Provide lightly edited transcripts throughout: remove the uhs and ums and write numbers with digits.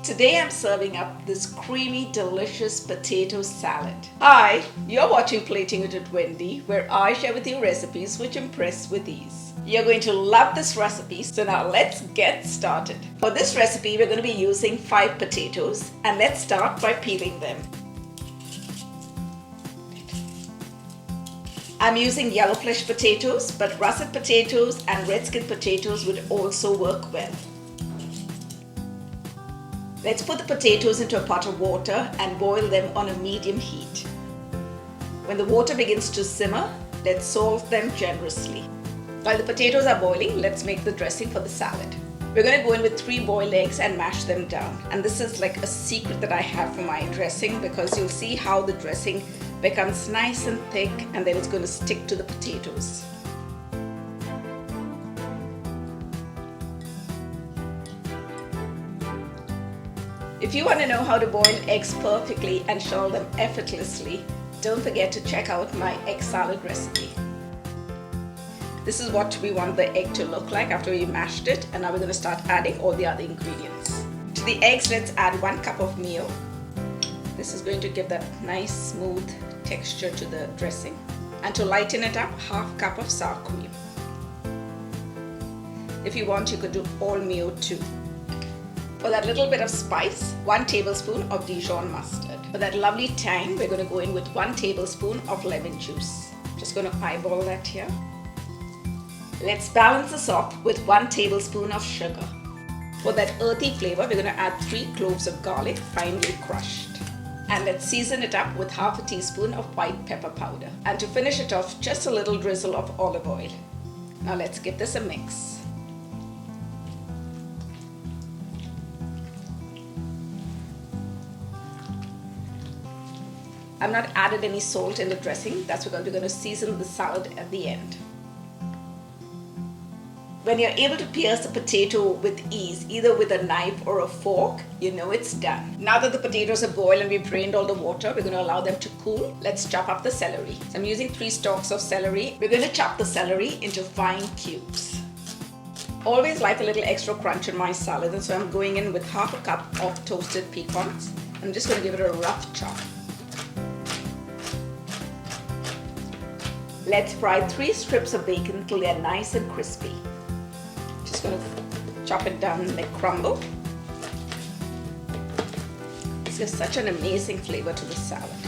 Today I'm serving up this creamy, delicious potato salad. Hi, you're watching Plating It with Wendy, where I share with you recipes which impress with ease. You're going to love this recipe, so now let's get started. For this recipe, we're going to be using 5 potatoes, and let's start by peeling them. I'm using yellow flesh potatoes, but russet potatoes and red skin potatoes would also work well. Let's put the potatoes into a pot of water and boil them on a medium heat. When the water begins to simmer, let's salt them generously. While the potatoes are boiling, let's make the dressing for the salad. We're going to go in with 3 boiled eggs and mash them down. And this is like a secret that I have for my dressing, because you'll see how the dressing becomes nice and thick and then it's going to stick to the potatoes. If you want to know how to boil eggs perfectly and shell them effortlessly, don't forget to check out my egg salad recipe. This is what we want the egg to look like after we mashed it, and now we're going to start adding all the other ingredients. To the eggs, let's add 1 cup of meal. This is going to give that nice smooth texture to the dressing. And to lighten it up, 1/2 cup of sour cream. If you want, you could do all meal too. For that little bit of spice, 1 tablespoon of Dijon mustard. For that lovely tang, we're going to go in with 1 tablespoon of lemon juice. Just going to eyeball that here. Let's balance this off with 1 tablespoon of sugar. For that earthy flavor, we're going to add 3 cloves of garlic, finely crushed. And let's season it up with 1/2 teaspoon of white pepper powder. And to finish it off, just a little drizzle of olive oil. Now let's give this a mix. I've not added any salt in the dressing. That's because we're going to season the salad at the end. When you're able to pierce the potato with ease, either with a knife or a fork, you know it's done. Now that the potatoes are boiled and we've drained all the water, we're going to allow them to cool. Let's chop up the celery. So I'm using 3 stalks of celery. We're going to chop the celery into fine cubes. Always like a little extra crunch in my salad, and so I'm going in with 1/2 cup of toasted pecans. I'm just going to give it a rough chop. Let's fry 3 strips of bacon till they're nice and crispy. Just going to chop it down and make crumble. This gives such an amazing flavor to the salad.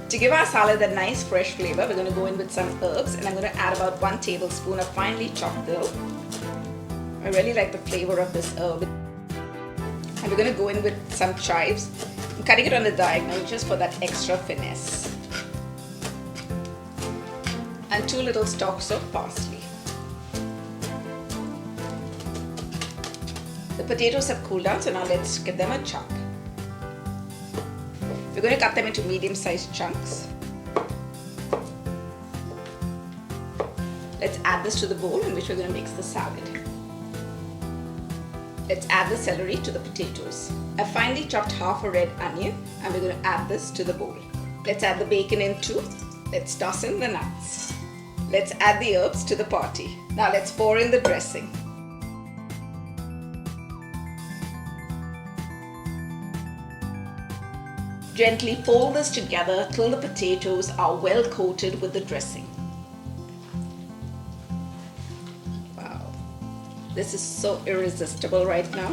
To give our salad a nice fresh flavor, we're going to go in with some herbs, and I'm going to add about 1 tablespoon of finely chopped dill. I really like the flavor of this herb. And we're going to go in with some chives. I'm cutting it on the diagonal just for that extra finesse. And 2 little stalks of parsley. The potatoes have cooled down, so now let's give them a chop. We're going to cut them into medium-sized chunks. Let's add this to the bowl in which we're going to mix the salad. Let's add the celery to the potatoes. I finely chopped 1/2 a red onion, and we're going to add this to the bowl. Let's add the bacon in too. Let's toss in the nuts. Let's add the herbs to the party. Now let's pour in the dressing. Gently fold this together till the potatoes are well coated with the dressing. Wow, this is so irresistible right now.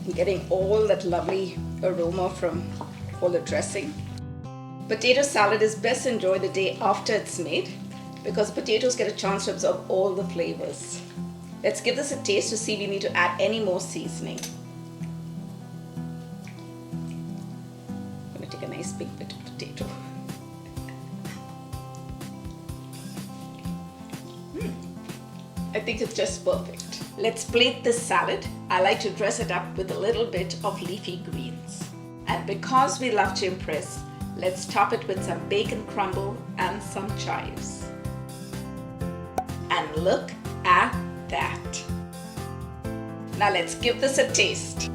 I'm getting all that lovely aroma from all the dressing. Potato salad is best enjoyed the day after it's made, because potatoes get a chance to absorb all the flavors. Let's give this a taste to see if we need to add any more seasoning. I'm going to take a nice big bit of potato. I think it's just perfect. Let's plate this salad. I like to dress it up with a little bit of leafy greens. And because we love to impress, let's top it with some bacon crumble and some chives. And look at that. Now let's give this a taste.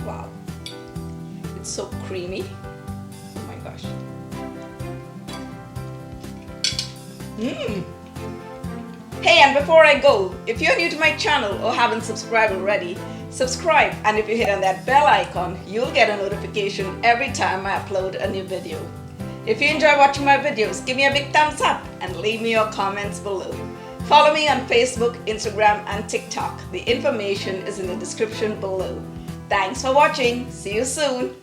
Wow, it's so creamy. Oh my gosh. Hey, and before I go, if you're new to my channel or haven't subscribed already, subscribe, and if you hit on that bell icon, you'll get a notification every time I upload a new video. If you enjoy watching my videos, give me a big thumbs up and leave me your comments below. Follow me on Facebook, Instagram, and TikTok. The information is in the description below. Thanks for watching. See you soon.